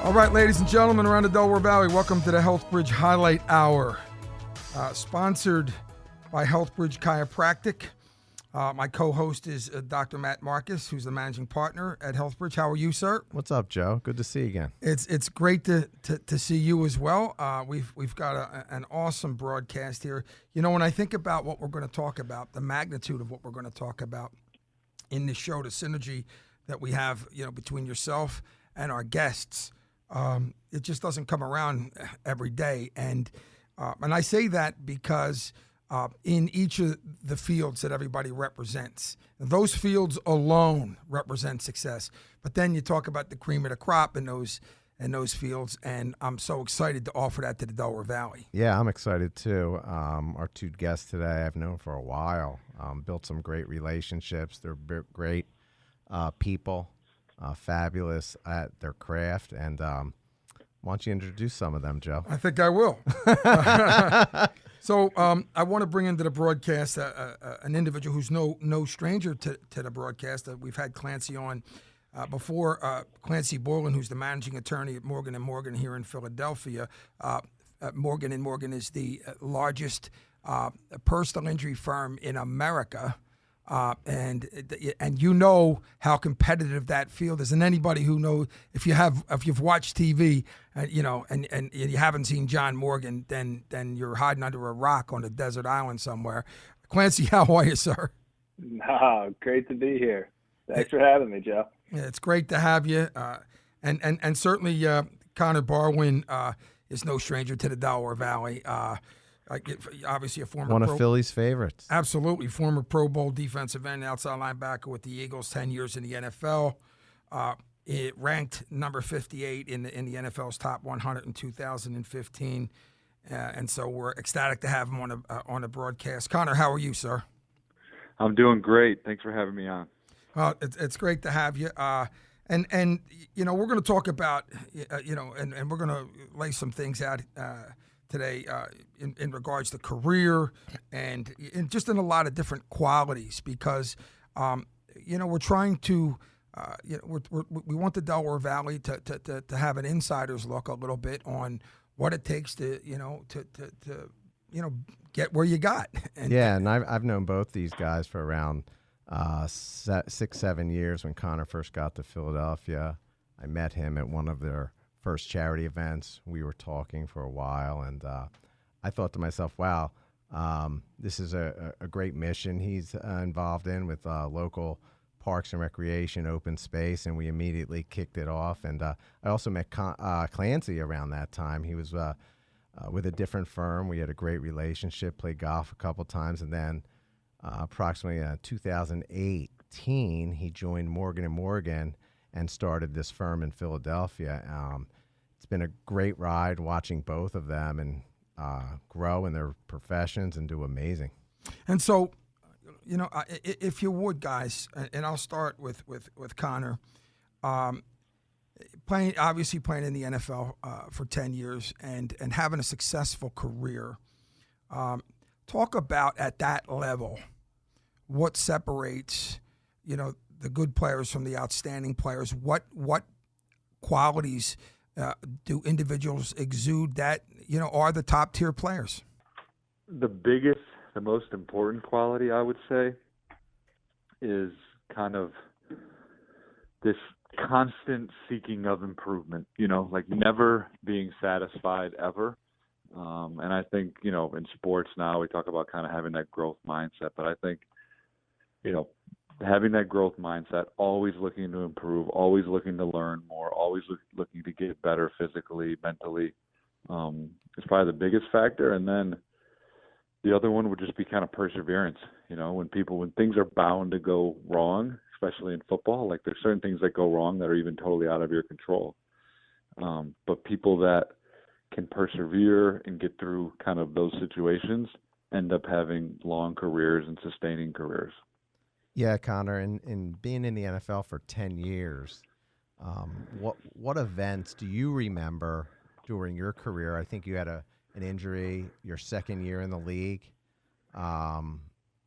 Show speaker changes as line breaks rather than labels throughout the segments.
All right, ladies and gentlemen, around the Delaware Valley, welcome to the HealthBridge Highlight Hour, sponsored by HealthBridge Chiropractic. My co-host is Dr. Matt Marcus, who's the managing partner at HealthBridge. How are you, sir?
What's up, Joe? Good to see you again.
It's great to see you as well. We've got an awesome broadcast here. You know, when I think about what we're going to talk about, the magnitude of what we're going to talk about in this show, the synergy that we have, you know, between yourself and our guests, it just doesn't come around every day. And I say that because in each of the fields that everybody represents, those fields alone represent success. But then you talk about the cream of the crop in those fields, and I'm so excited to offer that to the Delaware Valley.
Yeah, I'm excited too. Our two guests today I've known for a while, built some great relationships. They're great people. Fabulous at their craft, and why don't you introduce some of them, Joe?
I think I will. So I want to bring into the broadcast an individual who's no stranger to the broadcast. We've had Clancy on before. Clancy Boylan, who's the managing attorney at Morgan & Morgan here in Philadelphia. Morgan & Morgan is the largest personal injury firm in America. And you know how competitive that field is, and anybody who knows, if you've watched TV, and you haven't seen John Morgan, then you're hiding under a rock on a desert island somewhere. Clancy, how are you, sir?
Oh, great to be here. Thanks for having me, Joe.
Yeah, it's great to have you, and certainly Connor Barwin is no stranger to the Delaware Valley. Obviously a former
one of Philly's favorites.
Absolutely. Former Pro Bowl defensive end, outside linebacker with the Eagles, 10 years in the NFL. It ranked number 58 in the NFL's top 100 in 2015. And so we're ecstatic to have him on the broadcast. Connor, how are you, sir?
I'm doing great. Thanks for having me on.
Well, it's great to have you. And you know, we're going to talk about, and we're going to lay some things out today in regards to career and just in a lot of different qualities, because we're trying to we want the Delaware Valley to have an insider's look a little bit on what it takes to get where you got.
And I've known both these guys for around 6-7 years. When Connor first got to Philadelphia, I met him at one of their first charity events. We were talking for a while, and I thought to myself, wow, this is a great mission he's involved in with local parks and recreation, open space, and we immediately kicked it off. And I also met Clancy around that time. He was with a different firm. We had a great relationship, played golf a couple times, and then approximately 2018, he joined Morgan & Morgan and started this firm in Philadelphia. It's been a great ride watching both of them and grow in their professions and do amazing. And
so, if you would, guys, and I'll start with Connor, playing in the NFL for 10 years and having a successful career. Talk about at that level what separates, the good players from the outstanding players. What qualities do individuals exude that are the top tier players?
The most important quality, I would say, is kind of this constant seeking of improvement. Like never being satisfied ever. And I think in sports now we talk about kind of having that growth mindset, but I think having that growth mindset, always looking to improve, always looking to learn more, always looking to get better physically, mentally, is probably the biggest factor. And then the other one would just be kind of perseverance. When things are bound to go wrong, especially in football, like there's certain things that go wrong that are even totally out of your control. But people that can persevere and get through kind of those situations end up having long careers and sustaining careers.
Yeah, Connor, and being in the NFL for 10 years, what events do you remember during your career? I think you had an injury your second year in the league.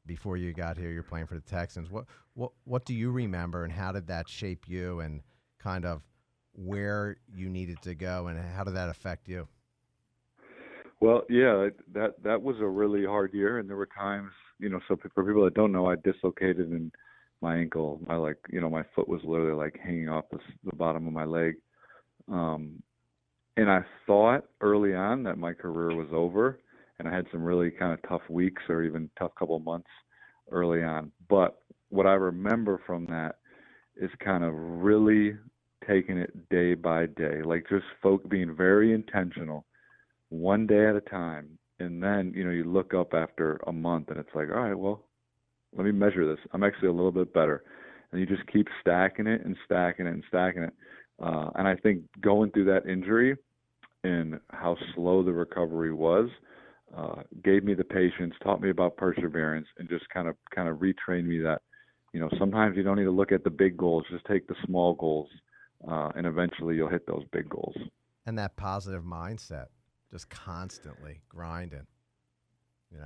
Before you got here, you're playing for the Texans. What do you remember, and how did that shape you? And kind of where you needed to go, and how did that affect you?
Well, yeah, that was a really hard year, and there were times, so for people that don't know, I dislocated in my ankle. My foot was literally like hanging off the bottom of my leg. And I thought early on that my career was over, and I had some really kind of tough weeks or even tough couple of months early on. But what I remember from that is kind of really taking it day by day, like just being very intentional, one day at a time. And then, you look up after a month and it's like, all right, well, let me measure this. I'm actually a little bit better. And you just keep stacking it and stacking it and stacking it. And I think going through that injury and how slow the recovery was, gave me the patience, taught me about perseverance, and just kind of retrained me that, sometimes you don't need to look at the big goals, just take the small goals, and eventually you'll hit those big goals.
And that positive mindset, just constantly grinding.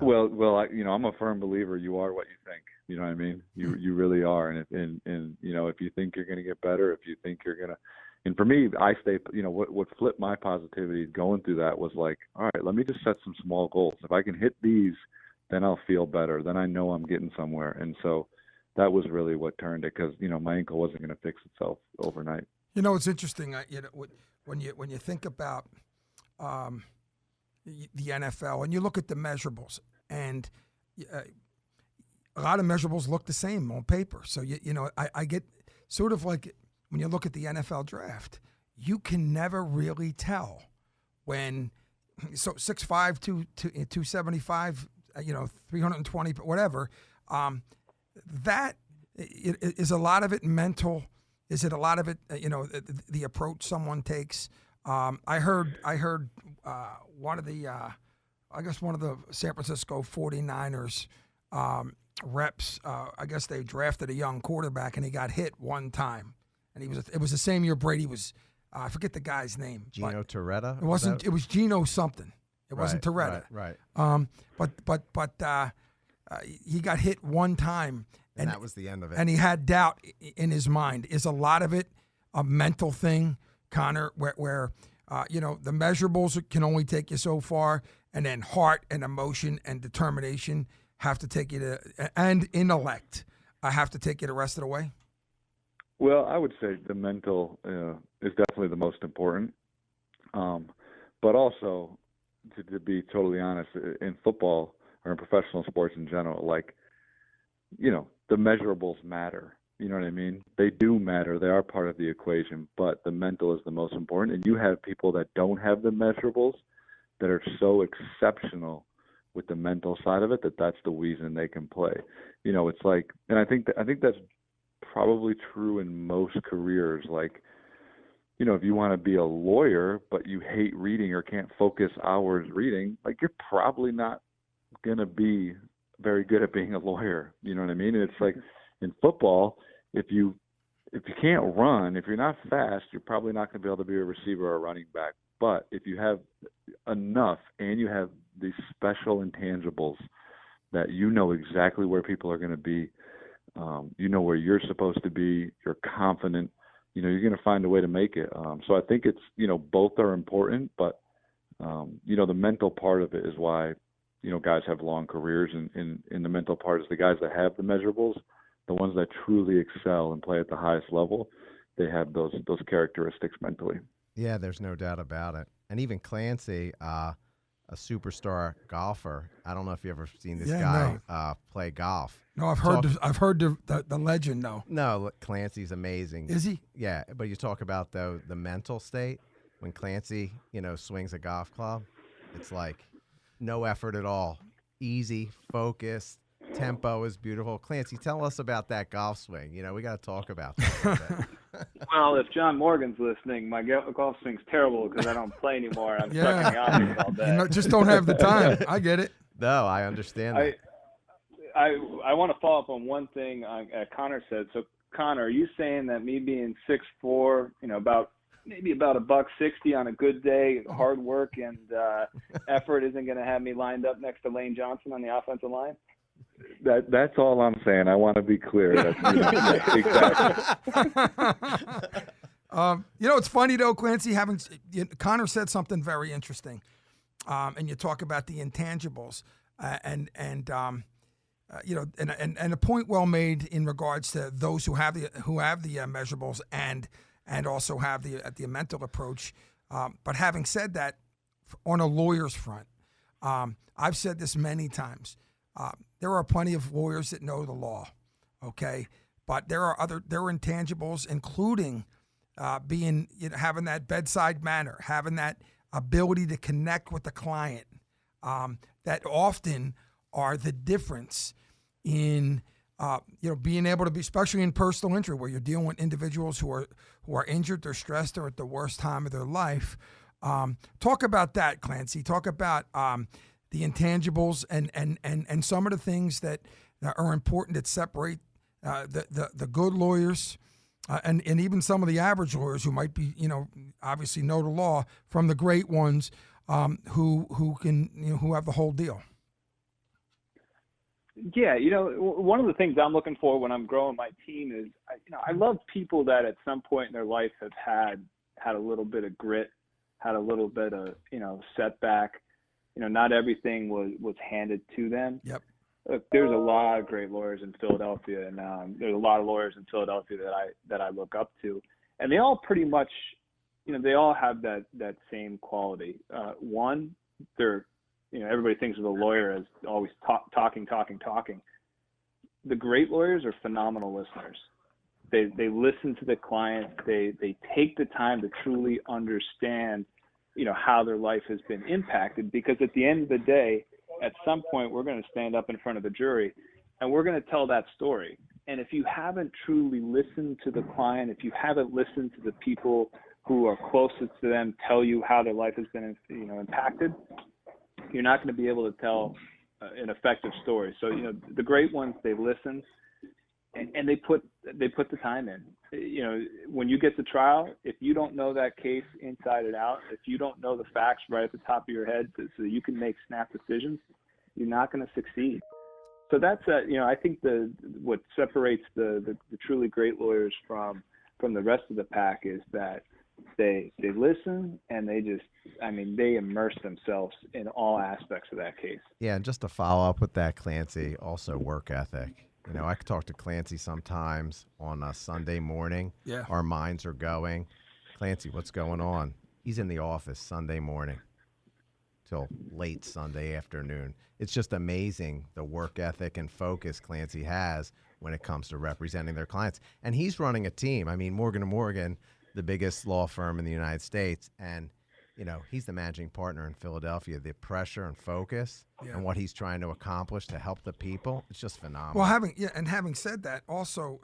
Well, I'm a firm believer. You are what you think. You know what I mean? You really are. And if you think you're going to get better, if you think you're going to, and for me, I stay, what flipped my positivity going through that was like, all right, let me just set some small goals. If I can hit these, then I'll feel better. Then I know I'm getting somewhere. And so that was really what turned it, because, my ankle wasn't going to fix itself overnight.
It's interesting. When you think about the NFL and you look at the measurables, and a lot of measurables look the same on paper. So I get sort of like when you look at the NFL draft, you can never really tell when 6'5", 275, 320, whatever. That is a lot of it mental. Is it a lot of it, the approach someone takes? I heard one of the San Francisco 49ers reps, I guess they drafted a young quarterback and he got hit one time. And it was the same year Brady was, I forget the guy's name.
Gino Torretta?
It wasn't, it was Gino something. It wasn't Torretta.
Right.
But he got hit one time.
And that was the end of it.
And he had doubt in his mind. Is a lot of it a mental thing, Connor, where the measurables can only take you so far, and then heart and emotion and determination have to take you and intellect have to take you the rest of the way?
Well, I would say the mental is definitely the most important. But also, to be totally honest, in football or in professional sports in general, the measurables matter. You know what I mean? They do matter. They are part of the equation, but the mental is the most important. And you have people that don't have the measurables that are so exceptional with the mental side of it that's the reason they can play. It's like, and I think that's probably true in most careers. If you want to be a lawyer, but you hate reading or can't focus hours reading, you're probably not going to be very good at being a lawyer. You know what I mean? And it's like in football, if you can't run, if you're not fast, you're probably not going to be able to be a receiver or a running back. But if you have enough and you have these special intangibles that exactly where people are going to be, where you're supposed to be, you're confident, you're going to find a way to make it. So I think it's, both are important, but, the mental part of it is why, guys have long careers, and the mental part is the guys that have the measurables, the ones that truly excel and play at the highest level, they have those characteristics mentally.
Yeah, there's no doubt about it. And even Clancy, a superstar golfer. I don't know if you've ever seen this guy play golf.
No, I've heard the legend though.
No, Clancy's amazing.
Is he?
Yeah, but you talk about the mental state when Clancy, swings a golf club. It's like no effort at all. Easy, focused, tempo is beautiful. Clancy, tell us about that golf swing. We got to talk about that.
Well, if John Morgan's listening, my golf swing's terrible because I don't play anymore. I'm stuck in the office all day.
Just don't have the time. I get it.
No, I understand that.
I want to follow up on one thing Connor said. So, Connor, are you saying that me being 6'4", maybe about $160 on a good day, hard work and effort isn't going to have me lined up next to Lane Johnson on the offensive line?
That's all I'm saying. I want to be clear. Exactly.
It's funny though, Clancy. Connor said something very interesting, and you talk about the intangibles, and a point well made in regards to those who have the measurables and also have the mental approach. But having said that, on a lawyer's front, I've said this many times. There are plenty of lawyers that know the law, okay, but there are intangibles, including having that bedside manner, having that ability to connect with the client, that often are the difference in being able to be, especially in personal injury, where you're dealing with individuals who are injured, they're stressed, they're at the worst time of their life. Talk about that, Clancy. Talk about the intangibles and some of the things that are important that separate the good lawyers and even some of the average lawyers who might be, obviously know the law, from the great ones who can, who have the whole deal.
Yeah, one of the things I'm looking for when I'm growing my team is, I love people that at some point in their life have had a little bit of grit, had a little bit of, setback. Not everything was handed to them.
Yep.
Look, there's a lot of great lawyers in Philadelphia, and there's a lot of lawyers in Philadelphia that I look up to, and they all pretty much, they all have that same quality. One, they're, everybody thinks of a lawyer as always talking. The great lawyers are phenomenal listeners. They listen to the client. They take the time to truly understand, how their life has been impacted, because at the end of the day, at some point, we're going to stand up in front of a jury and we're going to tell that story. And if you haven't truly listened to the client, if you haven't listened to the people who are closest to them tell you how their life has been, impacted, you're not going to be able to tell an effective story. So, the great ones, they listen and they put the time in. When you get to trial, if you don't know that case inside and out, if you don't know the facts right at the top of your head so you can make snap decisions, you're not going to succeed. So that's I think what separates the truly great lawyers from the rest of the pack is that they listen and they immerse themselves in all aspects of that case.
Yeah, and just to follow up with that, Clancy, also work ethic. I could talk to Clancy sometimes on a Sunday morning.
Yeah.
Our minds are going, Clancy, what's going on? He's in the office Sunday morning till late Sunday afternoon. It's just amazing the work ethic and focus Clancy has when it comes to representing their clients. And he's running a team. Morgan & Morgan, the biggest law firm in the United States, and he's the managing partner in Philadelphia. The pressure and focus and what he's trying to accomplish to help the people, it's just phenomenal.
Well, having said that, also,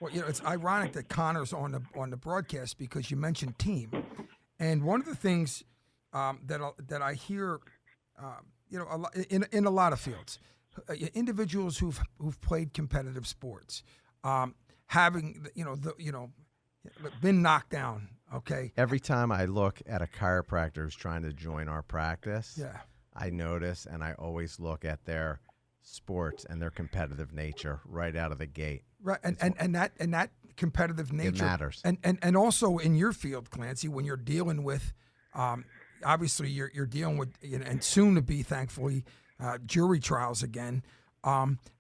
it's ironic that Connor's on the broadcast because you mentioned team, and one of the things that I hear, a lot, in a lot of fields, individuals who've played competitive sports, having been knocked down. Okay.
Every time I look at a chiropractor who's trying to join our practice,
yeah,
I notice and I always look at their sports and their competitive nature right out of the gate.
Right, and that competitive nature,
it matters.
And also in your field, Clancy, when you're dealing with, obviously you're dealing with, and soon to be, thankfully, jury trials again.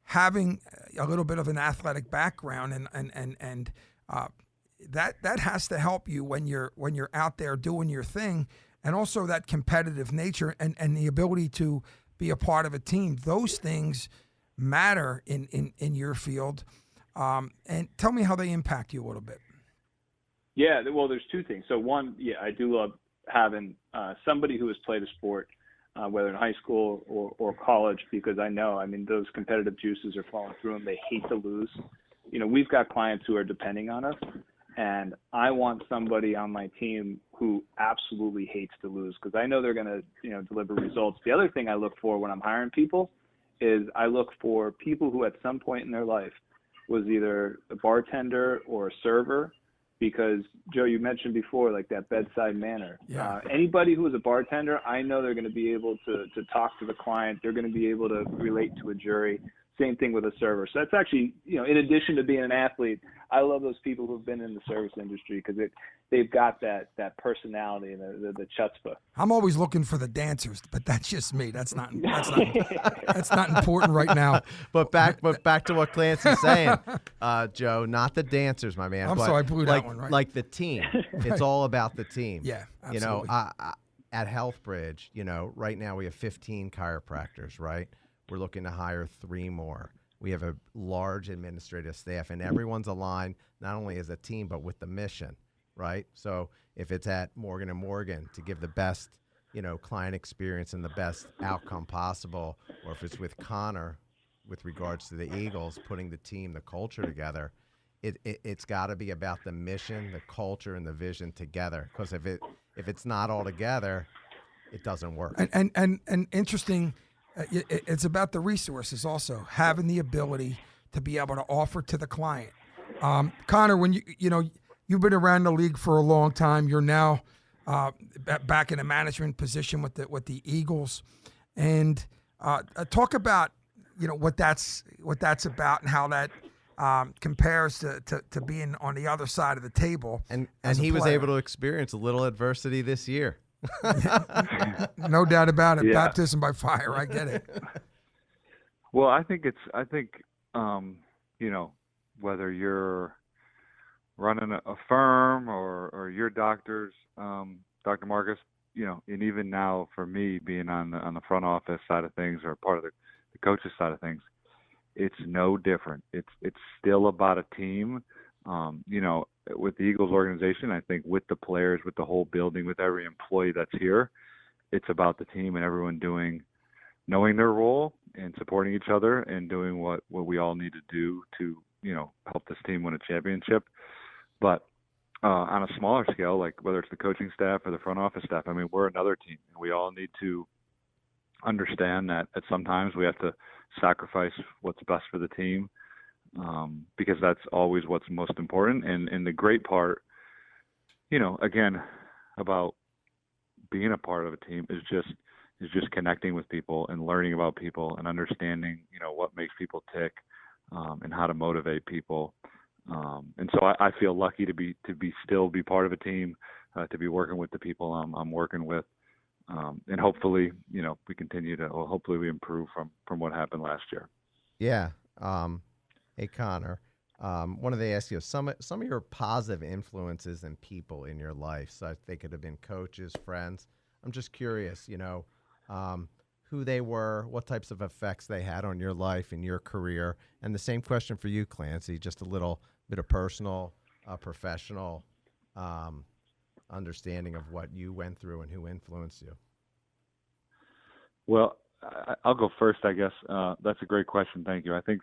Having a little bit of an athletic background and that has to help you when you're out there doing your thing, and also that competitive nature and the ability to be a part of a team. Those things matter in your field. And tell me how they impact you a little bit.
Yeah, well, there's two things. So one, I do love having somebody who has played a sport, whether in high school or college, because I know, those competitive juices are flowing through them. They hate to lose. We've got clients who are depending on us, and I want somebody on my team who absolutely hates to lose, because I know they're going to, deliver results. The other thing I look for when I'm hiring people is I look for people who at some point in their life was either a bartender or a server, because Joe, you mentioned before, like that bedside manner.
Yeah.
Anybody who is a bartender, I know they're going to be able to talk to the client. They're going to be able to relate to a jury. Same thing with a server. So that's actually, in addition to being an athlete, I love those people who've been in the service industry because they've got that personality and the chutzpah.
I'm always looking for the dancers, but that's just me. That's not important right now.
But back to what Clancy's saying, Joe. Not the dancers, my man.
I'm
but
sorry, I blew that one, right?
Like the team. It's all about the team.
Yeah, absolutely.
At HealthBridge, right now we have 15 chiropractors, right? We're looking to hire 3 more. We have a large administrative staff, and everyone's aligned not only as a team but with the mission, right? So if it's at Morgan & Morgan to give the best, client experience and the best outcome possible, or if it's with Connor with regards to the Eagles, putting the team, the culture together, it's got to be about the mission, the culture, and the vision together. Because if it's not all together, it doesn't work.
And interesting. It's about the resources also, having the ability to be able to offer to the client. Connor, when you've been around the league for a long time, you're now back in a management position with the Eagles, and talk about what that's about and how that compares to being on the other side of the table.
And he was able to experience a little adversity this year.
No doubt about it.
Yeah.
Baptism by fire. I get it.
Well, I think whether you're running a firm or your doctors, Dr. Marcus, and even now for me being on the front office side of things or part of the coaches side of things, it's no different. It's still about a team. With the Eagles organization, I think with the players, with the whole building, with every employee that's here, it's about the team and everyone knowing their role and supporting each other and doing what we all need to do to, help this team win a championship. But on a smaller scale, like whether it's the coaching staff or the front office staff, I mean, we're another team, and we all need to understand that at sometimes we have to sacrifice what's best for the team. Because that's always what's most important. And the great part, again, about being a part of a team is just connecting with people and learning about people and understanding, what makes people tick, and how to motivate people. And so I feel lucky to still be part of a team, to be working with the people I'm working with. And hopefully, hopefully we improve from what happened last year.
Yeah. Hey, Connor, wanted to ask you some of your positive influences and people in your life. So they could have been coaches, friends. I'm just curious, who they were, what types of effects they had on your life and your career. And the same question for you, Clancy, just a little bit of personal, professional understanding of what you went through and who influenced you.
Well, I'll go first, I guess. That's a great question. Thank you. I think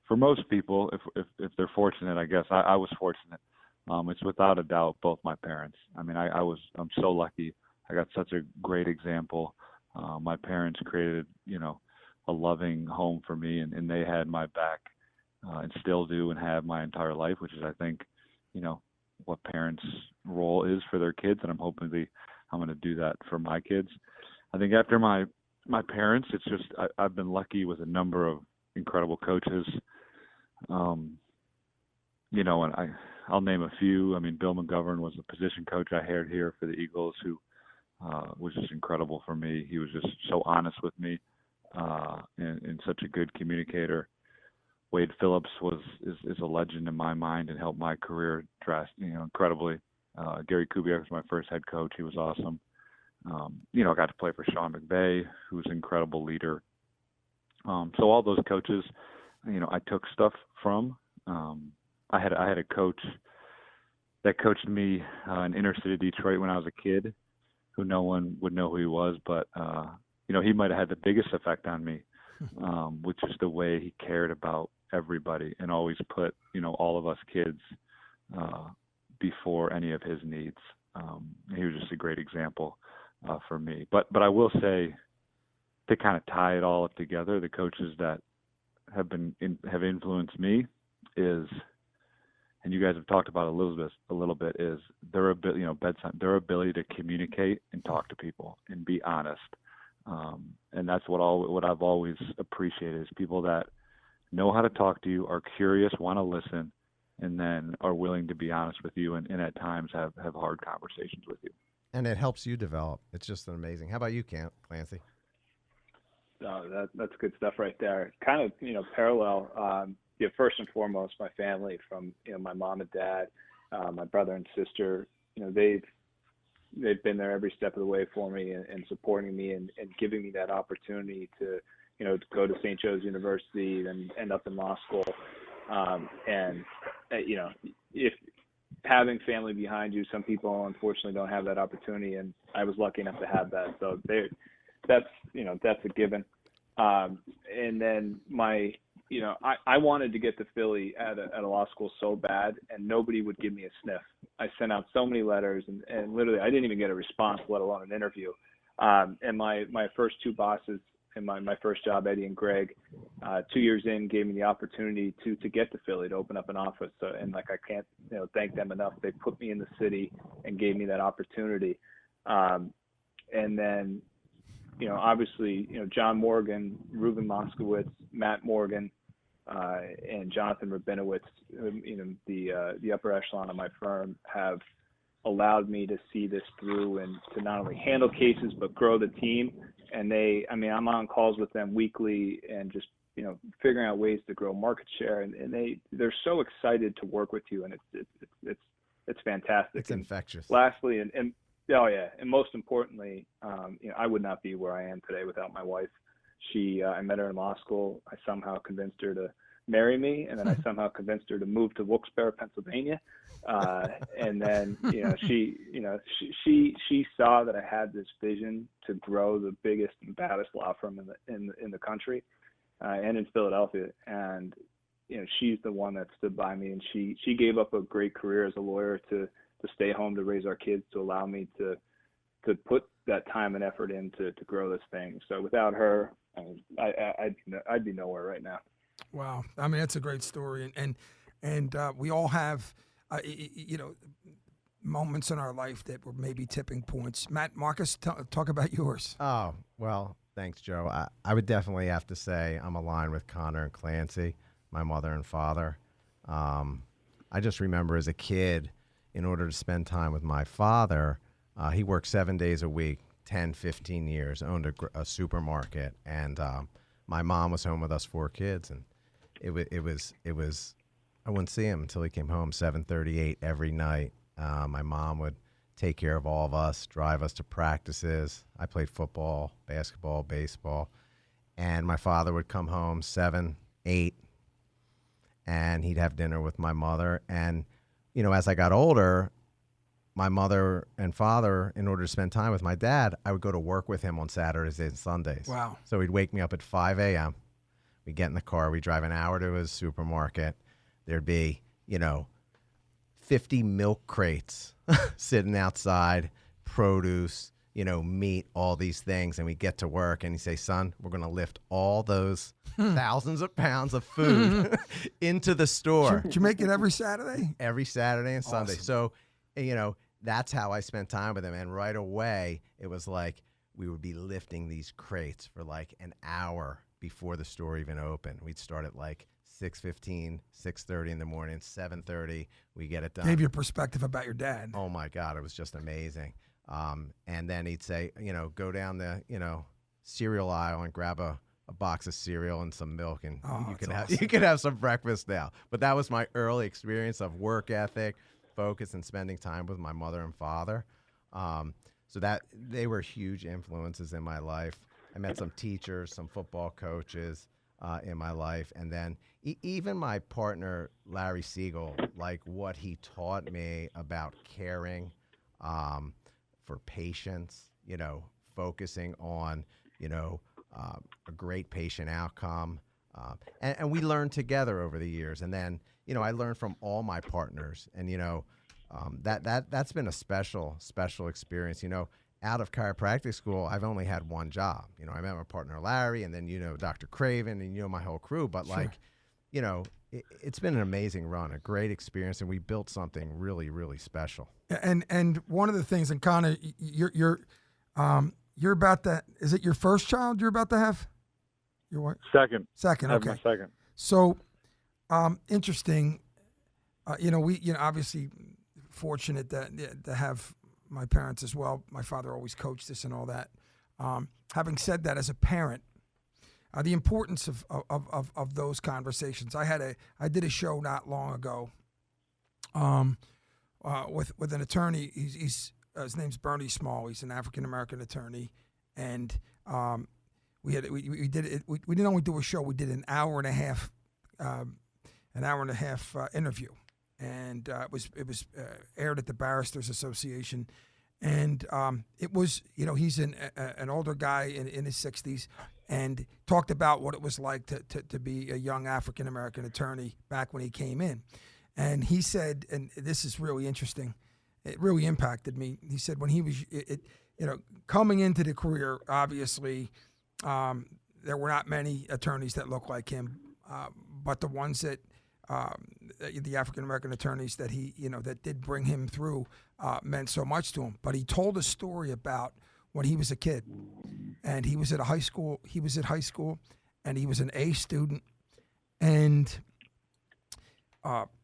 for most people, if they're fortunate, I guess I was fortunate. It's without a doubt both my parents. I mean, I'm so lucky. I got such a great example. My parents created, a loving home for me, and they had my back, and still do and have my entire life, which is, I think, what parents' role is for their kids, and I'm hoping I'm going to do that for my kids. I think after my parents, it's just I've been lucky with a number of incredible coaches. And I'll name a few. I mean, Bill McGovern was a position coach I had here for the Eagles, who was just incredible for me. He was just so honest with me, and such a good communicator. Wade Phillips is a legend in my mind and helped my career incredibly. Gary Kubiak was my first head coach. He was awesome. I got to play for Sean McVay, who's an incredible leader. So all those coaches, I took stuff from. I had a coach that coached me in inner city Detroit when I was a kid, who no one would know who he was, but he might have had the biggest effect on me, which is the way he cared about everybody and always put all of us kids before any of his needs. He was just a great example for me. But I will say, to kind of tie it all up together, the coaches that have influenced me is, and you guys have talked about a little bit, is their ability, their ability to communicate and talk to people and be honest. And that's what I've always appreciated is people that know how to talk to you, are curious, want to listen, and then are willing to be honest with you and at times have hard conversations with you.
And it helps you develop. It's just amazing. How about you, Clancy?
That's good stuff right there. Kind of, parallel. First and foremost, my family, from my mom and dad, my brother and sister. They've been there every step of the way for me and supporting me and giving me that opportunity to go to St. Joe's University and end up in law school. If having family behind you, some people unfortunately don't have that opportunity, and I was lucky enough to have that. So that's a given. And then I wanted to get to Philly at a law school so bad, and nobody would give me a sniff. I sent out so many letters, and literally I didn't even get a response, let alone an interview. And my first two bosses in my first job, Eddie and Greg, 2 years in, gave me the opportunity to get to Philly, to open up an office. So, and I can't thank them enough. They put me in the city and gave me that opportunity. And then obviously John Morgan, Ruben Moskowitz, Matt Morgan, and Jonathan Rabinowitz, the upper echelon of my firm, have allowed me to see this through and to not only handle cases but grow the team. And I'm on calls with them weekly and just figuring out ways to grow market share. And they're so excited to work with you, and it's fantastic.
It's infectious.
And lastly, and oh yeah, and most importantly, I would not be where I am today without my wife. I met her in law school. I somehow convinced her to marry me, and then I somehow convinced her to move to Wilkes-Barre, Pennsylvania. And then she saw that I had this vision to grow the biggest and baddest law firm in the country, and in Philadelphia. And she's the one that stood by me, and she gave up a great career as a lawyer to stay home to raise our kids, to allow me to put that time and effort in to grow this thing. So without her, I'd be nowhere right now.
Wow. I mean, that's a great story. And we all have, moments in our life that were maybe tipping points. Marcus, talk about yours.
Oh, well, thanks, Joe. I would definitely have to say I'm aligned with Connor and Clancy, my mother and father. I just remember as a kid, in order to spend time with my father, he worked 7 days a week, 10, 15 years, owned a supermarket, and my mom was home with us 4 kids, and it was I wouldn't see him until he came home 7:38 every night. My mom would take care of all of us, drive us to practices. I played football, basketball, baseball, and my father would come home 7, 8, and he'd have dinner with my mother. And as I got older, my mother and father, in order to spend time with my dad, I would go to work with him on Saturdays and Sundays.
Wow.
So he'd wake me up at 5 a.m. We'd get in the car. We'd drive an hour to his supermarket. There'd be, 50 milk crates sitting outside, produce, meat, all these things. And we get to work and he'd say, son, we're going to lift all those thousands of pounds of food into the store.
Did you make it every Saturday?
Every Saturday and Sunday.
Awesome.
So, that's how I spent time with him. And right away, it was like we would be lifting these crates for like an hour before the store even opened. We'd start at like 6:15, 6:30 in the morning, 7:30, we get it done.
Gave you a perspective about your dad.
Oh my God, it was just amazing. And then he'd say, go down the, cereal aisle and grab a box of cereal and some milk, and you can have some breakfast now. But that was my early experience of work ethic, focus, and spending time with my mother and father. So that they were huge influences in my life. I met some teachers, some football coaches in my life. And then even my partner, Larry Siegel, like what he taught me about caring, for patients, focusing on, a great patient outcome. And we learned together over the years. And then, I learned from all my partners. And, that's been a special experience. Out of chiropractic school, I've only had one job. I met my partner Larry, and then Dr. Craven, and my whole crew. But
Sure.
It's been an amazing run, a great experience, and we built something really, really special.
And one of the things, and Connor, you're you're about to. Is it your first child you're about to have? Your wife?
Second.
Second.
I have
Okay.
my second.
So, interesting. We obviously fortunate to have my parents as well. My father always coached us and all that. Having said that, as a parent, the importance of those conversations. I did a show not long ago, with an attorney. He's his name's Bernie Small. He's an African American attorney, and we did it. We didn't only do a show. We did an hour and a half interview, and it was aired at the Barristers Association, and it was he's an older guy in his 60s, and talked about what it was like to be a young African American attorney back when he came in, and he said, and this is really interesting, it really impacted me. He said when he was coming into the career, obviously there were not many attorneys that looked like him, but the ones that the African American attorneys that he that did bring him through meant so much to him. But he told a story about when he was a kid, and he was at high school, and he was an A student, and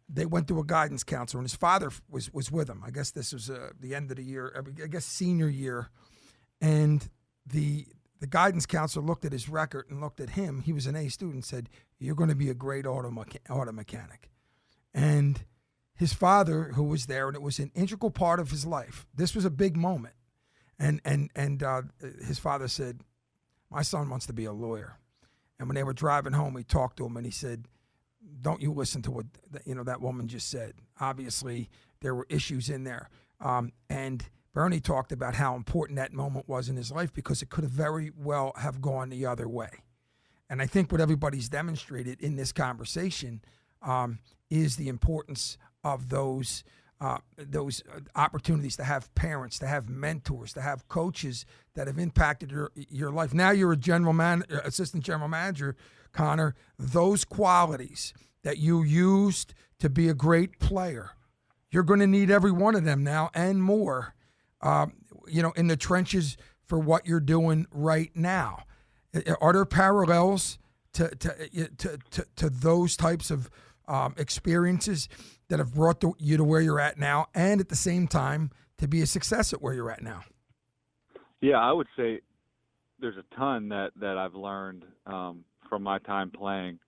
they went to a guidance counselor, and his father was with him. I guess this was the end of the year, I guess senior year, and the guidance counselor looked at his record and looked at him. He was an A student, said, "You're going to be a great auto mechanic." And his father, who was there, and it was an integral part of his life. This was a big moment. And his father said, "My son wants to be a lawyer." And when they were driving home, he talked to him, and he said, "Don't you listen to what that woman just said. Obviously, there were issues in there." And Bernie talked about how important that moment was in his life, because it could have very well have gone the other way. And I think what everybody's demonstrated in this conversation is the importance of those opportunities to have parents, to have mentors, to have coaches that have impacted your life. Now you're a assistant general manager, Connor. Those qualities that you used to be a great player, you're going to need every one of them now and more, in the trenches for what you're doing right now. Are there parallels to those types of experiences that have brought you to where you're at now, and at the same time to be a success at where you're at now?
Yeah, I would say there's a ton that I've learned from my time playing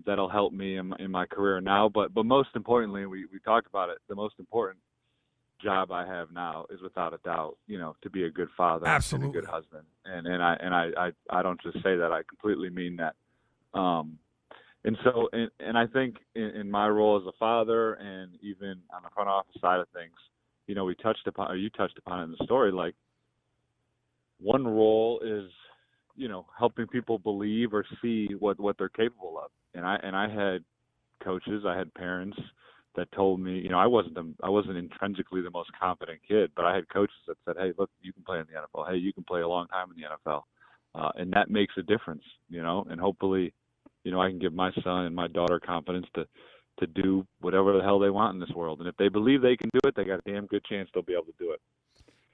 that'll help me in my career now. But most importantly, we talked about it, the most important job I have now is without a doubt, to be a good father,
absolutely,
and a good husband. And I don't just say that, I completely mean that. And I think in my role as a father, and even on the front office side of things, you touched upon it in the story, like one role is, helping people believe or see what they're capable of. And I had coaches, I had parents that told me, I wasn't intrinsically the most confident kid, but I had coaches that said, "Hey, look, you can play in the NFL. Hey, you can play a long time in the NFL." And that makes a difference, and hopefully, I can give my son and my daughter confidence to do whatever the hell they want in this world. And if they believe they can do it, they got a damn good chance they'll be able to do it.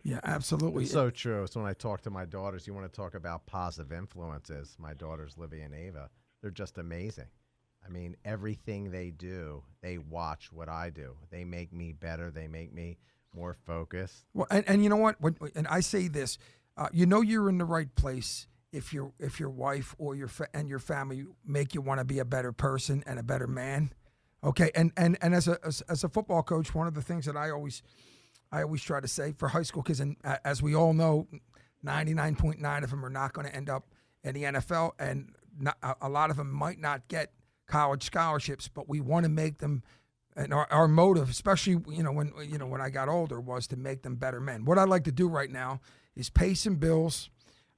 Yeah, absolutely.
It's so true. So when I talk to my daughters, you want to talk about positive influences. My daughters, Livy and Ava, they're just amazing. I mean, everything they do, they watch what I do. They make me better. They make me more focused.
Well, and you know what? And I say this, you're in the right place if your wife or your family make you want to be a better person and a better man. Okay, and as a football coach, one of the things that I always try to say for high school kids, and as we all know, 99.9 of them are not going to end up in the NFL, and a lot of them might not get college scholarships, but we want to make them, and our motive, especially when I got older, was to make them better men. What I'd like to do right now is pay some bills,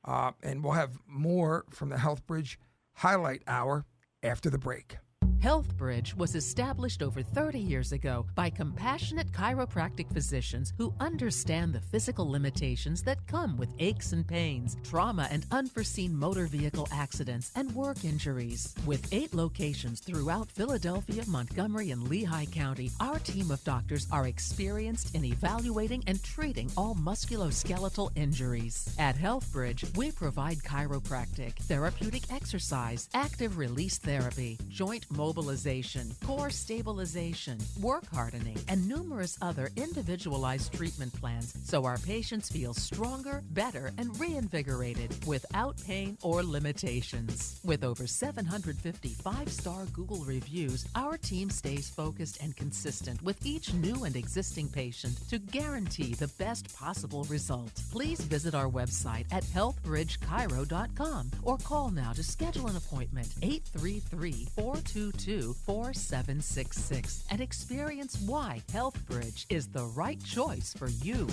and we'll have more from the HealthBridge Highlight Hour after the break.
HealthBridge was established over 30 years ago by compassionate chiropractic physicians who understand the physical limitations that come with aches and pains, trauma and unforeseen motor vehicle accidents, and work injuries. With 8 locations throughout Philadelphia, Montgomery, and Lehigh County, our team of doctors are experienced in evaluating and treating all musculoskeletal injuries. At HealthBridge, we provide chiropractic, therapeutic exercise, active release therapy, joint mobilization, core stabilization, work hardening, and numerous other individualized treatment plans so our patients feel stronger, better, and reinvigorated without pain or limitations. With over 750 5-star Google reviews, our team stays focused and consistent with each new and existing patient to guarantee the best possible result. Please visit our website at healthbridgechiro.com or call now to schedule an appointment 833-422-4766 and experience why HealthBridge is the right choice for you.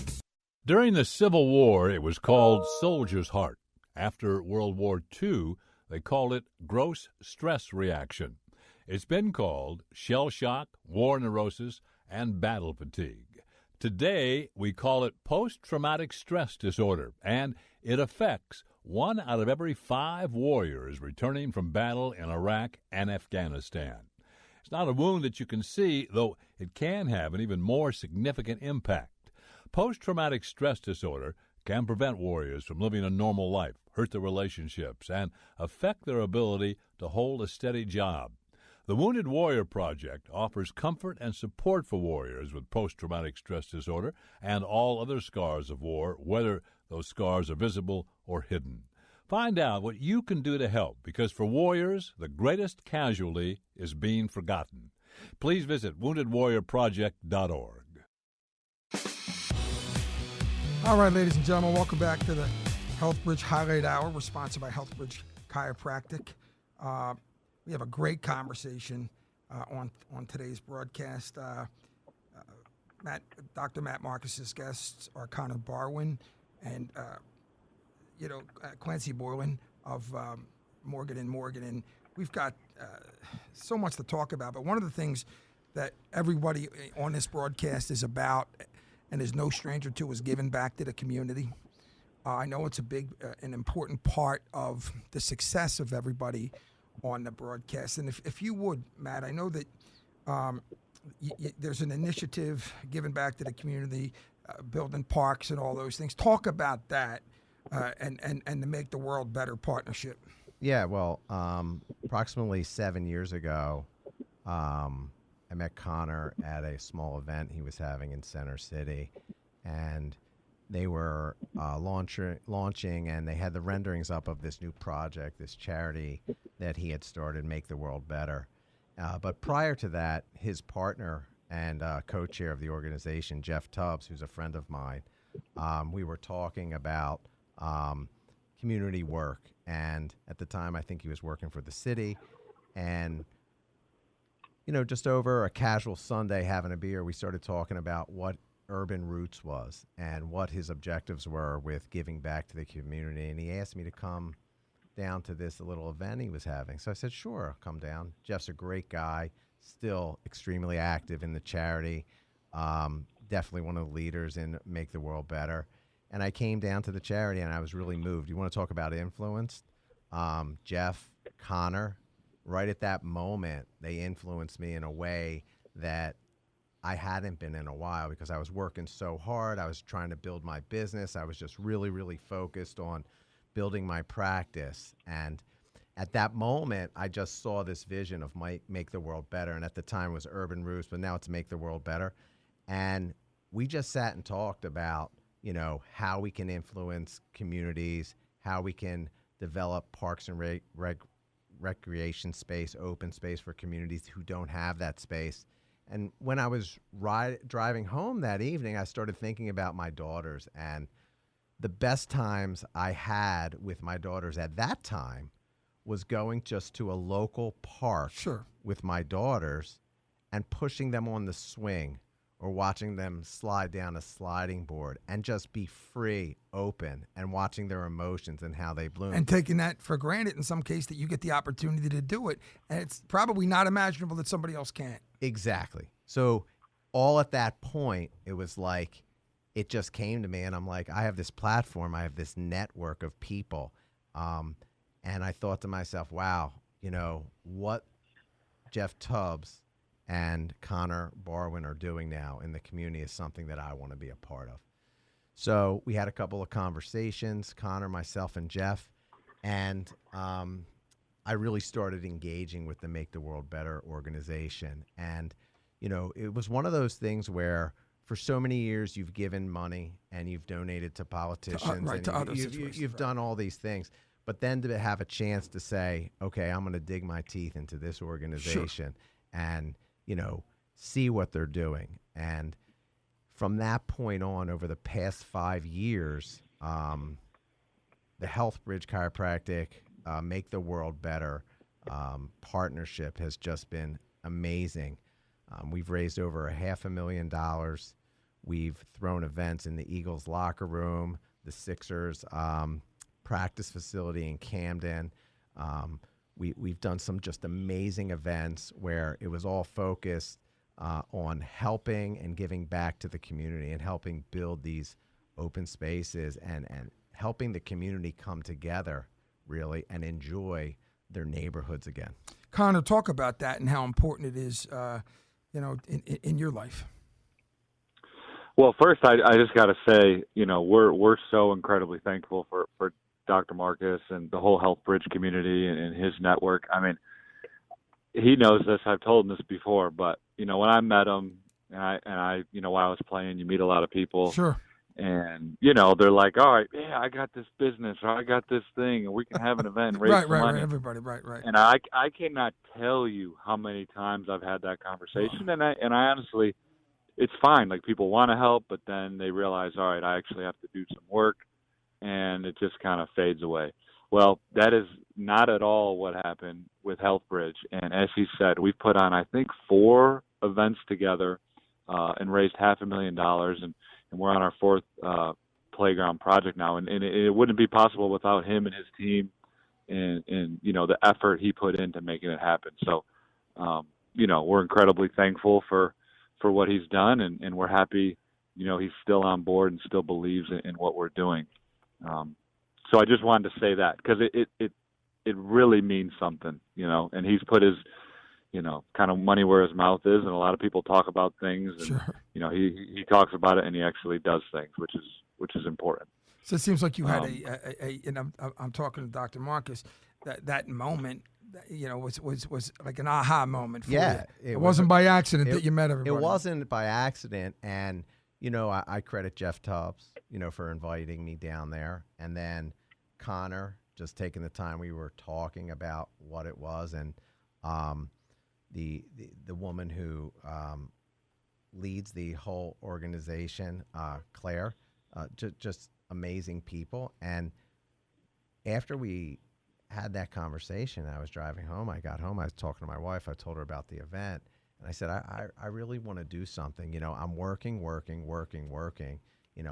During the Civil War, it was called soldier's heart. After World War II, they called it gross stress reaction. It's been called shell shock, war neurosis, and battle fatigue. Today, we call it post-traumatic stress disorder, and it affects 1 out of every 5 warriors returning from battle in Iraq and Afghanistan. It's not a wound that you can see, though it can have an even more significant impact. Post-traumatic stress disorder can prevent warriors from living a normal life, hurt their relationships, and affect their ability to hold a steady job. The Wounded Warrior Project offers comfort and support for warriors with post-traumatic stress disorder and all other scars of war, whether those scars are visible or hidden. Find out what you can do to help, because for warriors, the greatest casualty is being forgotten. Please visit woundedwarriorproject.org.
All right, ladies and gentlemen, welcome back to the HealthBridge Highlight Hour. We're sponsored by HealthBridge Chiropractic. We have a great conversation on today's broadcast. Dr. Matt Marcus's guests are Connor Barwin and Clancy Boylan of Morgan & Morgan. And we've got so much to talk about. But one of the things that everybody on this broadcast is about and is no stranger to is giving back to the community. I know it's a big and important part of the success of everybody on the broadcast. And if you would, Matt, I know that there's an initiative giving back to the community, building parks and all those things. Talk about that and the Make the World Better partnership.
Yeah, well, approximately 7 years ago, I met Connor at a small event he was having in Center City, and they were launching, and they had the renderings up of this new project, this charity that he had started, Make the World Better. But prior to that, his partner and co-chair of the organization, Jeff Tubbs, who's a friend of mine, we were talking about community work. And at the time, I think he was working for the city. And, just over a casual Sunday having a beer, we started talking about what Urban Roots was and what his objectives were with giving back to the community. And he asked me to come down to this little event he was having. So I said, sure, I'll come down. Jeff's a great guy, still extremely active in the charity, definitely one of the leaders in Make the World Better. And I came down to the charity, and I was really moved. You want to talk about influence? Jeff, Connor, right at that moment, they influenced me in a way that I hadn't been in a while, because I was working so hard. I was trying to build my business. I was just really, really focused on building my practice. And at that moment, I just saw this vision of Make the World Better. And at the time it was Urban Roots, but now it's Make the World Better. And we just sat and talked about, how we can influence communities, how we can develop parks and recreation space, open space for communities who don't have that space. And when I was driving home that evening, I started thinking about my daughters, and the best times I had with my daughters at that time was going just to a local park with my daughters and pushing them on the swing or watching them slide down a sliding board and just be free, open, and watching their emotions and how they bloom.
And taking that for granted in some case that you get the opportunity to do it. And it's probably not imaginable that somebody else can't.
Exactly. So all at that point, it was like, it just came to me, and I'm like, I have this platform, I have this network of people. And I thought to myself, wow, what Jeff Tubbs and Connor Barwin are doing now in the community is something that I want to be a part of. So we had a couple of conversations, Connor, myself, and Jeff, and I really started engaging with the Make the World Better organization. And, it was one of those things where for so many years you've given money and you've donated to politicians,
to others.
You've done all these things. But then to have a chance to say, okay, I'm going to dig my teeth into this organization and, see what they're doing. And from that point on, over the past 5 years, the HealthBridge Chiropractic, Make the World Better partnership has just been amazing. We've raised over $500,000. We've thrown events in the Eagles locker room, the Sixers practice facility in Camden. We've done some just amazing events where it was all focused on helping and giving back to the community and helping build these open spaces and helping the community come together really and enjoy their neighborhoods again.
Connor, talk about that and how important it is, in your life.
Well, first, I just got to say, we're so incredibly thankful for Dr. Marcus and the whole HealthBridge community and his network. I mean, he knows this. I've told him this before, but when I met him and I while I was playing, you meet a lot of people.
Sure.
And they're like, all right, yeah, I got this business or I got this thing, and we can have an event and raise some money.
Right, everybody, right.
And I cannot tell you how many times I've had that conversation, and I honestly, it's fine. Like, people want to help, but then they realize, all right, I actually have to do some work, and it just kind of fades away. Well, that is not at all what happened with HealthBridge. And as he said, we've put on, I think, 4 events together and raised $500,000, and we're on our 4th playground project now. And it wouldn't be possible without him and his team and the effort he put into making it happen. So, we're incredibly thankful for what he's done, and we're happy, he's still on board and still believes in what we're doing. So I just wanted to say that because it really means something, and he's put his, kind of money where his mouth is. And a lot of people talk about things and,
Sure.
He talks about it and he actually does things, which is important.
So it seems like you had I'm talking to Dr. Marcus, that moment, was like an aha moment for you. It wasn't by accident that you met everybody.
It wasn't by accident. And, I credit Jeff Tubbs, for inviting me down there. And then Connor just taking the time. We were talking about what it was. And the woman who leads the whole organization, Claire, just amazing people. And after we had that conversation, I was driving home. I got home. I was talking to my wife. I told her about the event. And I said, I really want to do something. I'm working.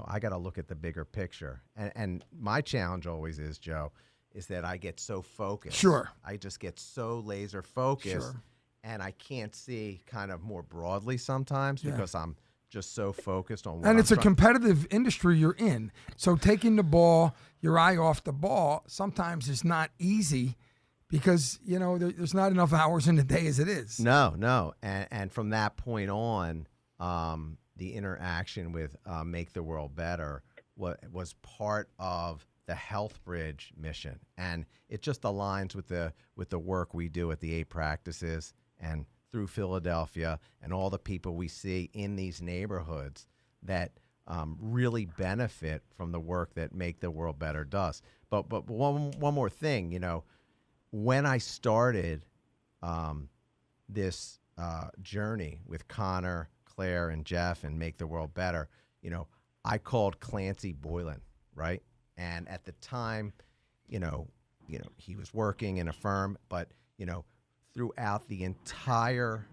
I got to look at the bigger picture. And my challenge always is, Joe, is that I get so focused.
Sure.
I just get so laser focused.
Sure.
And I can't see kind of more broadly sometimes because I'm just so focused on what
And it's a competitive industry you're in. So taking the ball, your eye off the ball, sometimes is not easy because, there's not enough hours in the day as it is.
No. And from that point on, the interaction with Make the World Better was part of the HealthBridge mission. And it just aligns with the work we do at the 8 practices and through Philadelphia and all the people we see in these neighborhoods that really benefit from the work that Make the World Better does. But one more thing, when I started this journey with Connor, Claire, and Jeff and Make the World Better, I called Clancy Boylan, right? And at the time, he was working in a firm, but, throughout the entire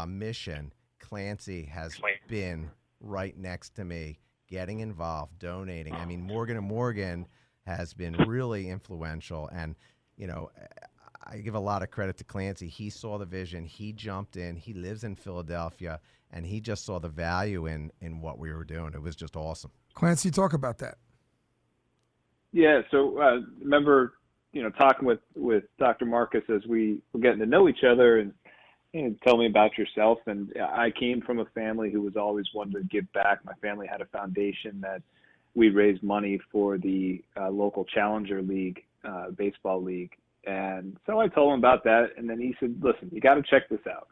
mission, Clancy has been right next to me, getting involved, donating. I mean, Morgan & Morgan has been really influential. And, you know, I give a lot of credit to Clancy. He saw the vision. He jumped in. He lives in Philadelphia, and he just saw the value in what we were doing. It was just awesome.
Clancy, talk about that.
Yeah, so remember, you know, talking with Dr. Marcus as we were getting to know each other, and tell me about yourself. And I came from a family who was always wanting to give back. My family had a foundation that we raised money for the local Challenger League, baseball league. And so I told him about that, and then he said, listen, you got to check this out.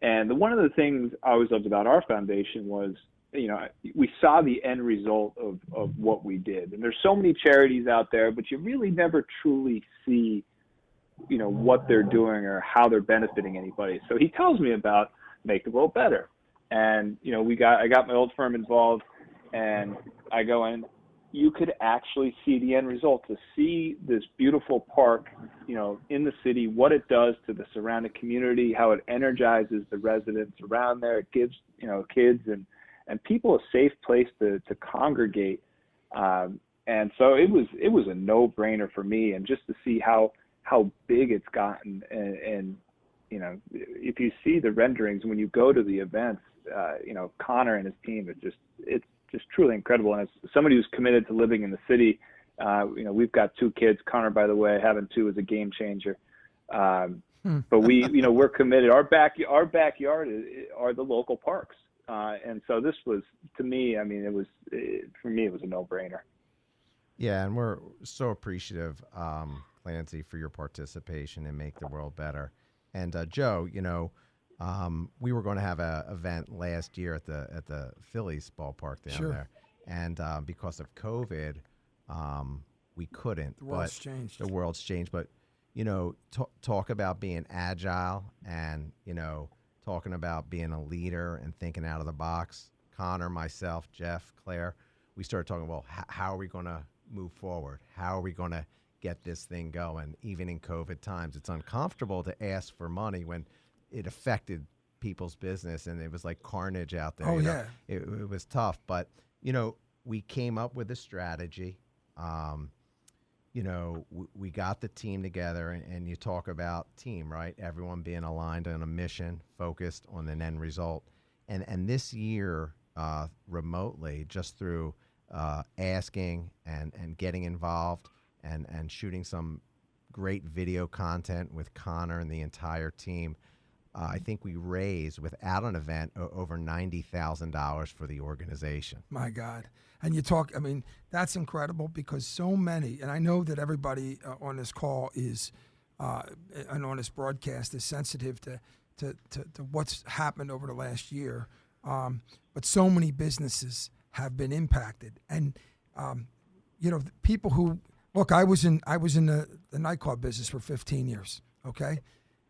And one of the things I always loved about our foundation was, you know, we saw the end result of what we did. And there's so many charities out there, but you really never truly see, you know, what they're doing or how they're benefiting anybody. So he tells me about Make the World Better. And, you know, I got my old firm involved, and I go in, you could actually see the end result, to see this beautiful park, you know, in the city, what it does to the surrounding community, how it energizes the residents around there. It gives, you know, kids and people a safe place to congregate. And so it was a no-brainer for me. And just to see how big it's gotten, and you know, if you see the renderings when you go to the events, you know, Connor and his team, it's just truly incredible. And as somebody who's committed to living in the city, you know, we've got 2 kids. Connor, by the way, having 2 is a game changer. But we're committed. Our backyard are the local parks. And so this was, to me, I mean, for me, it was a no-brainer.
Yeah, and we're so appreciative, Clancy, for your participation in Make the World Better. And Joe, you know, we were going to have an event last year at the Phillies ballpark down there, and because of COVID, we couldn't.
The world's changed.
The world's changed. But you know, talk about being agile, and you know, talking about being a leader and thinking out of the box. Connor, myself, Jeff, Claire, we started talking, well, how are we going to move forward? How are we going to get this thing going? Even in COVID times, it's uncomfortable to ask for money when it affected people's business, and it was like carnage out there.
Oh,
you
yeah.
know? It was tough, but, you know, we came up with a strategy. You know, we got the team together, and you talk about team, right? Everyone being aligned on a mission, focused on an end result. And this year, remotely, just through asking and getting involved and shooting some great video content with Connor and the entire team, I think we raised, without an event, over $90,000 for the organization.
My God. And you talk, I mean, that's incredible, because so many, and I know that everybody on this call is, and on this broadcast is sensitive to what's happened over the last year. But so many businesses have been impacted. And, you know, people who, look, I was in the nightclub business for 15 years, okay?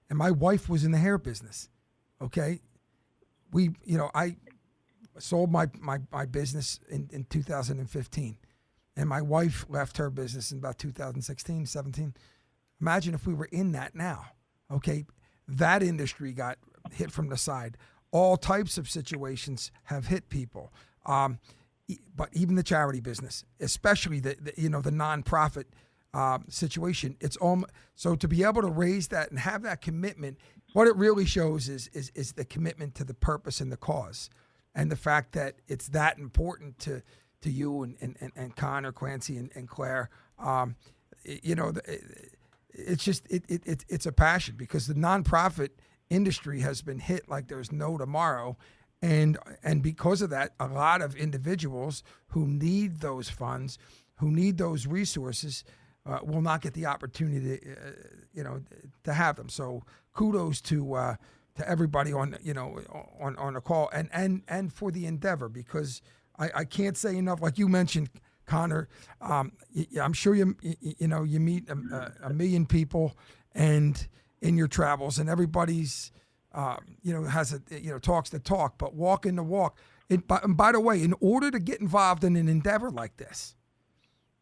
And my wife was in the hair business, okay? I sold my business in 2015, and my wife left her business in about 2016, 17. Imagine if we were in that now, okay? That industry got hit from the side. All types of situations have hit people, but even the charity business, especially the nonprofit situation, it's all. So to be able to raise that and have that commitment, what it really shows is the commitment to the purpose and the cause, and the fact that it's that important to you and Connor, Clancy, and Claire. It's a passion, because the nonprofit industry has been hit like there's no tomorrow, and because of that, a lot of individuals who need those funds, who need those resources, will not get the opportunity to have them. So kudos to everybody on the call and for the endeavor, because I can't say enough. Like you mentioned, Connor, I'm sure you meet a million people and in your travels, and everybody's has talks the talk, but walking the walk. And by the way, in order to get involved in an endeavor like this,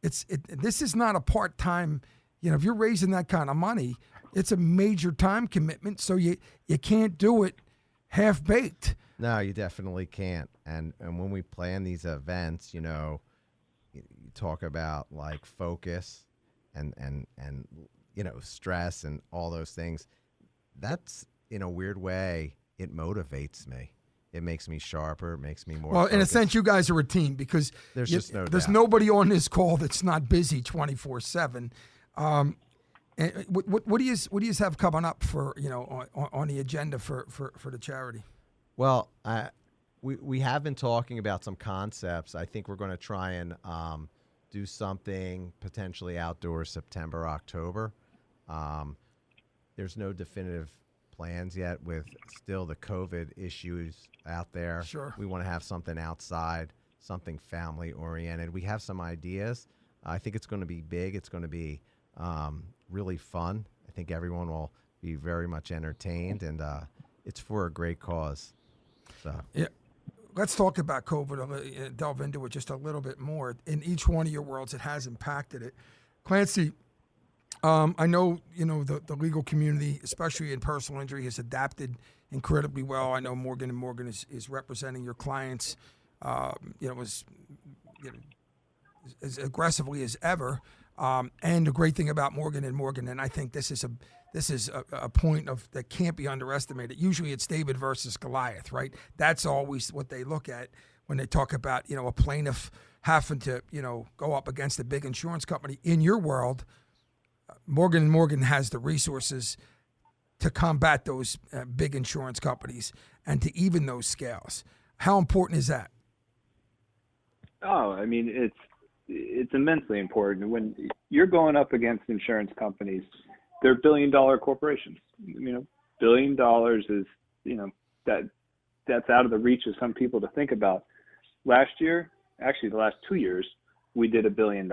this is not a part-time. If you're raising that kind of money, it's a major time commitment. So you can't do it half-baked.
No, you definitely can't. And when we plan these events, you talk about like focus and stress and all those things. That's, in a weird way, it motivates me. It makes me sharper. It makes me more focused.
In a sense, you guys are a team because
there's
there's nobody on this call that's not busy 24/7. And what do you have coming up for on the agenda for the charity?
Well, we have been talking about some concepts. I think we're going to try and do something potentially outdoors September, October. There's no definitive plans yet with still the COVID issues out there.
Sure.
We want to have something outside, something family oriented. We have some ideas. I think it's going to be big. It's going to be really fun. I think everyone will be very much entertained, and it's for a great cause. So
yeah, let's talk about COVID. Delve into it just a little bit more. In each one of your worlds, it has impacted it. Clancy, I know the legal community, especially in personal injury, has adapted incredibly well. I know Morgan & Morgan is representing your clients, as aggressively as ever. And the great thing about Morgan & Morgan, and I think this is a point that can't be underestimated. Usually it's David versus Goliath, right? That's always what they look at when they talk about, a plaintiff having to, go up against a big insurance company. In your world, Morgan & Morgan has the resources to combat those big insurance companies and to even those scales. How important is that?
Oh, I mean, it's immensely important. When you're going up against insurance companies, they're billion-dollar corporations. $1 billion is, that's out of the reach of some people to think about. Last year, actually the last 2 years, we did $1 billion.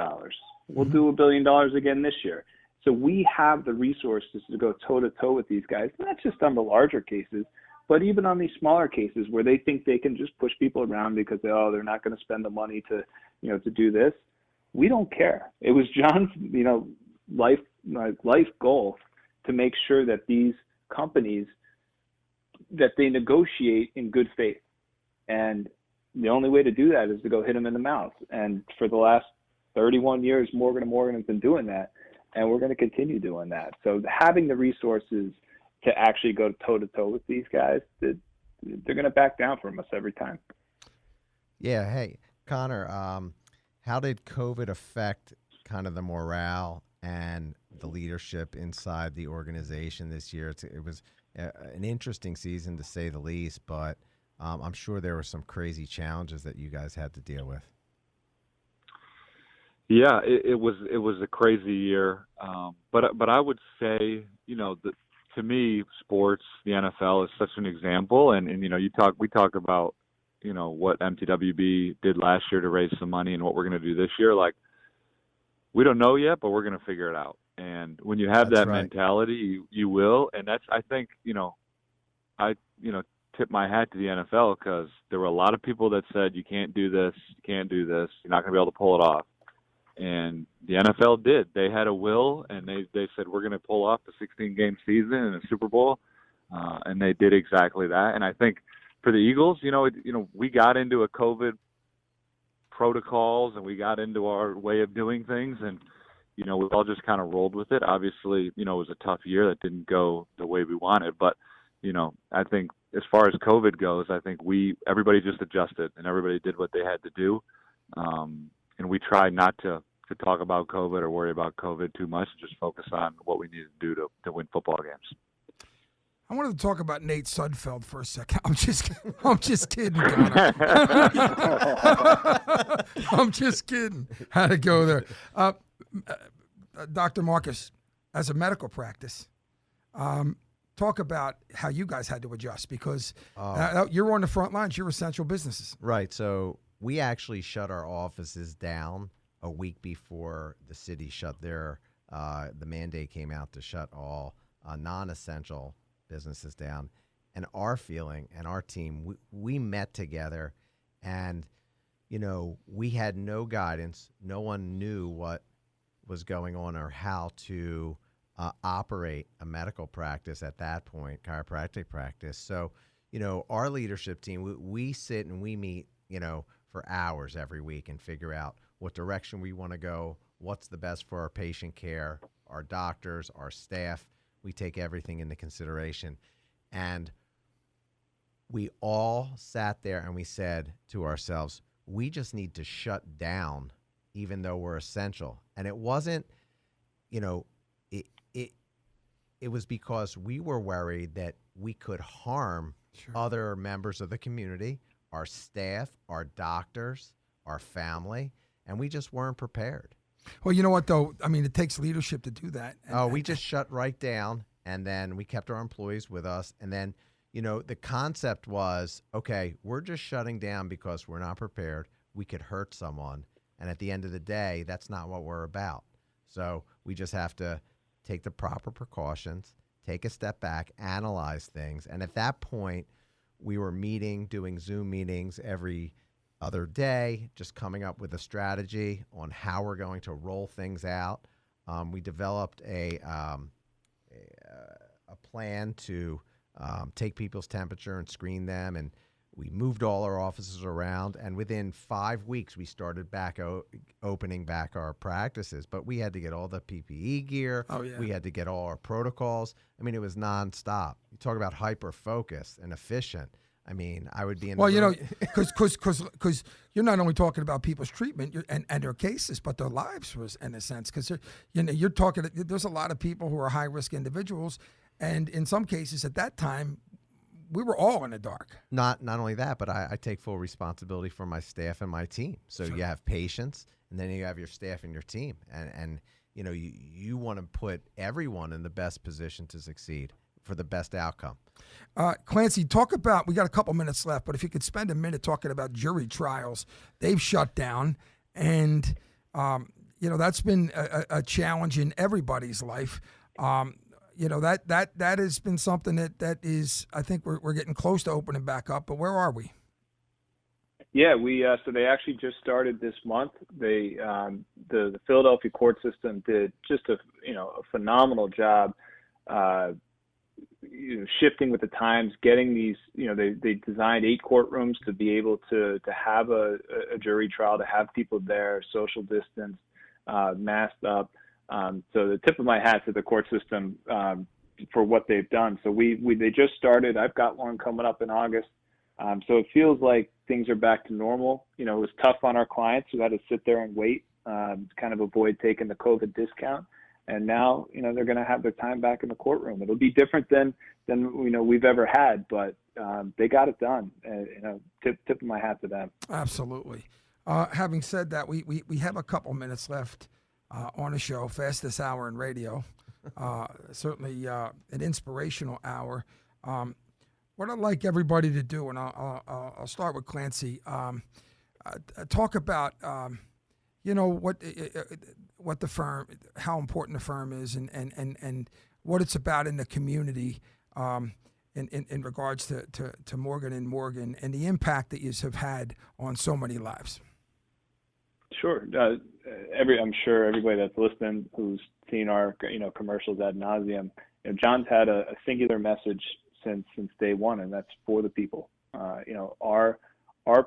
We'll do $1 billion again this year. So we have the resources to go toe-to-toe with these guys, not just on the larger cases, but even on these smaller cases where they think they can just push people around because, they're not going to spend the money to do this. We don't care. It was John's, life goal to make sure that these companies, that they negotiate in good faith. And the only way to do that is to go hit them in the mouth. And for the last 31 years, Morgan & Morgan has been doing that. And we're going to continue doing that. So having the resources to actually go toe-to-toe with these guys, they're going to back down from us every time.
Yeah. Hey, Connor, how did COVID affect kind of the morale and the leadership inside the organization this year? It was an interesting season, to say the least, but I'm sure there were some crazy challenges that you guys had to deal with.
Yeah, it was a crazy year, but I would say, to me, sports, the NFL is such an example, and we talk about what MTWB did last year to raise some money and what we're going to do this year. Like, we don't know yet, but we're going to figure it out. And when you have that mentality, you will. And that's, I think, I tip my hat to the NFL because there were a lot of people that said you can't do this, you're not going to be able to pull it off. And the NFL did. They had a will, and they said, we're going to pull off a 16-game season and a Super Bowl, and they did exactly that. And I think for the Eagles, we got into a COVID protocols, and we got into our way of doing things, and, we all just kind of rolled with it. Obviously, it was a tough year that didn't go the way we wanted, but, I think as far as COVID goes, I think everybody just adjusted, and everybody did what they had to do. And we tried not to talk about COVID or worry about COVID too much, and just focus on what we needed to do to win football games.
I wanted to talk about Nate Sudfeld for a second. I'm just kidding, Connor. I'm just kidding. Had to go there. Dr. Marcus, as a medical practice, talk about how you guys had to adjust because you're on the front lines. You're essential businesses.
Right. So we actually shut our offices down a week before the city shut their the mandate came out to shut all non-essential businesses down. And our feeling and our team, we met together, and we had no guidance. No one knew what was going on or how to operate a medical practice at that point, chiropractic practice. So our leadership team, we sit and we meet, for hours every week and figure out what direction we want to go, what's the best for our patient care, our doctors, our staff. We take everything into consideration. And we all sat there and we said to ourselves, we just need to shut down even though we're essential. And it wasn't, it was because we were worried that we could harm other members of the community, our staff, our doctors, our family, and we just weren't prepared.
Well, you know what, though? I mean, it takes leadership to do that.
We just shut right down, and then we kept our employees with us. And then, the concept was, okay, we're just shutting down because we're not prepared. We could hurt someone. And at the end of the day, that's not what we're about. So we just have to take the proper precautions, take a step back, analyze things. And at that point, we were doing Zoom meetings every other day, just coming up with a strategy on how we're going to roll things out. We developed a plan to take people's temperature and screen them, and we moved all our offices around, and within 5 weeks, we started back opening back our practices. But we had to get all the PPE gear.
Oh, yeah.
We had to get all our protocols. I mean, it was nonstop. You talk about hyper-focused and efficient. I mean, I would be in
because you're not only talking about people's treatment and their cases, but their lives, was in a sense. Because you're talking. There's a lot of people who are high-risk individuals, and in some cases at that time, we were all in the dark.
Not only that, but I take full responsibility for my staff and my team. So you have patients, and then you have your staff and your team. And you want to put everyone in the best position to succeed for the best outcome.
Clancy, we got a couple minutes left, but if you could spend a minute talking about jury trials. They've shut down, and, that's been a challenge in everybody's life. That has been something that is, I think we're getting close to opening back up, but where are we?
Yeah, so they actually just started this month. The Philadelphia court system did just a phenomenal job, shifting with the times, getting these, they designed 8 courtrooms to be able to have a jury trial, to have people there, social distance, masked up. So the tip of my hat to the court system for what they've done. So they just started. I've got one coming up in August. So it feels like things are back to normal. It was tough on our clients who had to sit there and wait, kind of avoid taking the COVID discount. And now, they're going to have their time back in the courtroom. It'll be different than we've ever had, but they got it done. Tip of my hat to them.
Absolutely. Having said that, we have a couple minutes left on the show, fastest hour in radio. Certainly an inspirational hour. What I'd like everybody to do, and I'll start with Clancy, talk about what the firm, how important the firm is, and what it's about in the community in regards to Morgan & Morgan and the impact that you have had on so many lives.
Sure. I'm sure everybody that's listening who's seen our commercials ad nauseum, John's had a singular message since day one, and that's for the people. Our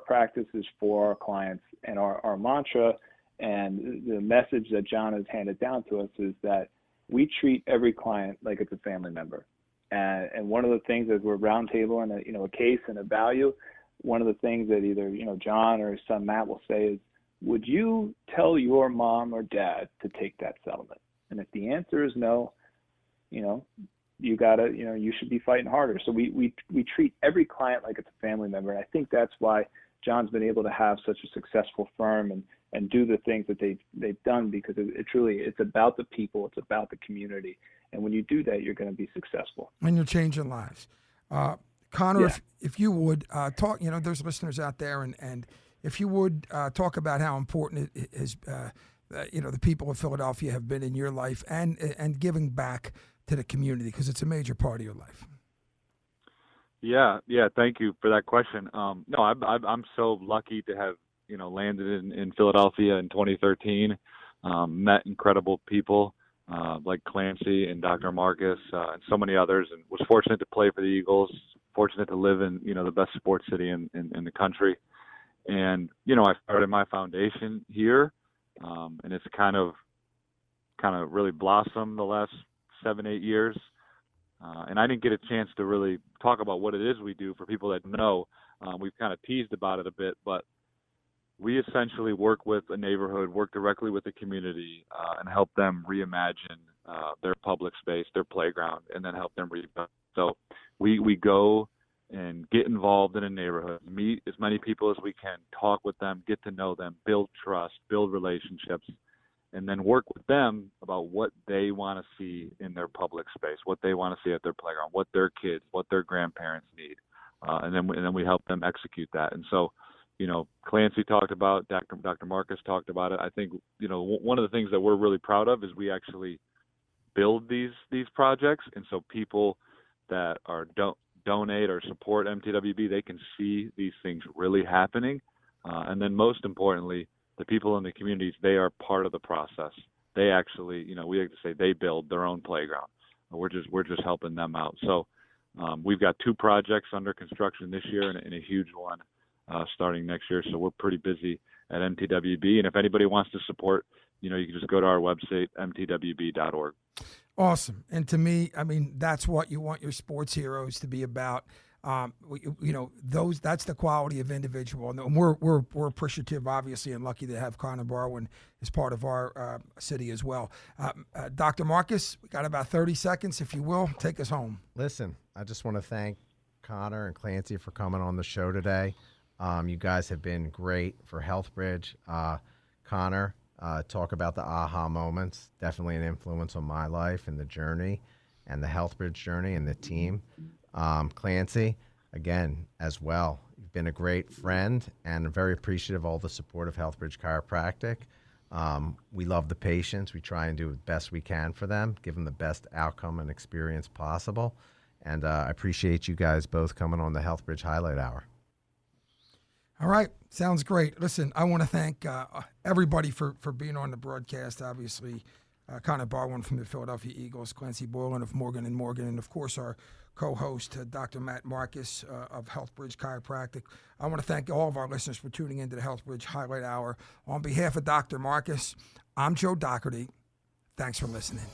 practice is for our clients, and our mantra and the message that John has handed down to us is that we treat every client like it's a family member. And one of the things as we're roundtabling a case and a value, one of the things that either John or his son Matt will say is, would you tell your mom or dad to take that settlement? And if the answer is no, you gotta, you should be fighting harder. So we treat every client like it's a family member. And I think that's why John's been able to have such a successful firm and do the things that they've done, because it's about the people, it's about the community. And when you do that, you're going to be successful.
And you're changing lives. Connor, if you would talk, there's listeners out there, and if you would talk about how important it is, the people of Philadelphia have been in your life and giving back to the community, because it's a major part of your life.
Yeah. Thank you for that question. No, I'm so lucky to have landed in Philadelphia in 2013. Met incredible people like Clancy and Dr. Marcus and so many others, and was fortunate to play for the Eagles fortunate to live in, the best sports city in the country. And, I started my foundation here, and it's kind of really blossomed the last 7-8 years. And I didn't get a chance to really talk about what it is we do for people that know. We've kind of teased about it a bit, but we essentially work with a neighborhood, work directly with the community, and help them reimagine their public space, their playground, and then help them rebuild. So we go and get involved in a neighborhood, meet as many people as we can, talk with them, get to know them, build trust, build relationships, and then work with them about what they want to see in their public space, what they want to see at their playground, what their kids, what their grandparents need, and then we help them execute that. And so, Clancy talked about, Dr. Marcus talked about it. I think, one of the things that we're really proud of is we actually build these projects, and so people that donate or support MTWB, they can see these things really happening, and then most importantly, the people in the communities, they are part of the process. They actually, we like to say they build their own playground. We're just helping them out. So we've got 2 projects under construction this year and a huge one starting next year. So we're pretty busy at MTWB. And if anybody wants to support, you can just go to our website, mtwb.org.
Awesome. And to me, that's what you want your sports heroes to be about. That's the quality of individual. And we're appreciative, obviously, and lucky to have Connor Barwin as part of our city as well. Dr. Marcus, we got about 30 seconds, if you will. Take us home.
Listen, I just want to thank Connor and Clancy for coming on the show today. You guys have been great for HealthBridge. Connor, talk about the aha moments. Definitely an influence on my life and the journey and the HealthBridge journey and the team. Clancy, again, as well. You've been a great friend and very appreciative of all the support of HealthBridge Chiropractic. We love the patients. We try and do the best we can for them, give them the best outcome and experience possible. And I appreciate you guys both coming on the HealthBridge Highlight Hour.
All right. Sounds great. Listen, I want to thank everybody for being on the broadcast, obviously. Connor Barwin from the Philadelphia Eagles, Clancy Boylan of Morgan & Morgan, and, of course, our co-host, Dr. Matt Marcus of HealthBridge Chiropractic. I want to thank all of our listeners for tuning into the HealthBridge Highlight Hour. On behalf of Dr. Marcus, I'm Joe Dougherty. Thanks for listening.